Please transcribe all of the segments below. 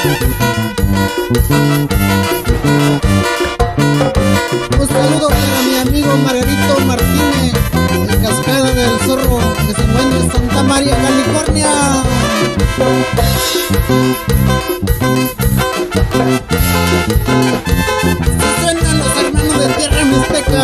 Un saludo para mi amigo Margarito Martínez, el Cascada del Zorro, que se encuentra en Santa María, California. Se suenan los hermanos de Tierra Mixteca.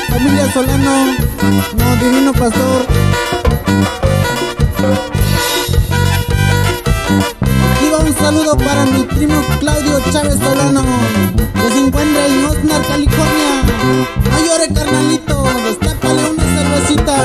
Familia Solano, no, Divino Pastor. Aquí va un saludo para mi primo Claudio Chávez Solano, que se encuentra en Oxnard, California. No llore, carnalito, destápale una cervecita.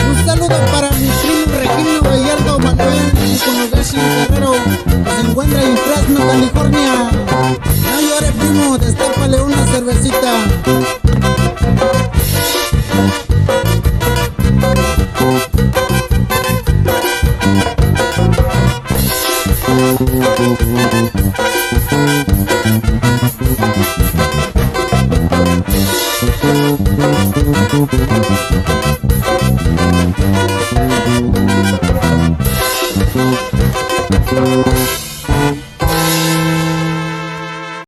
Un saludo para mi primo Regino Gallardo Manuel, Iconogashii Guerrero, que se encuentra en Fresno, California. No llore, primo, destápale una cervecita.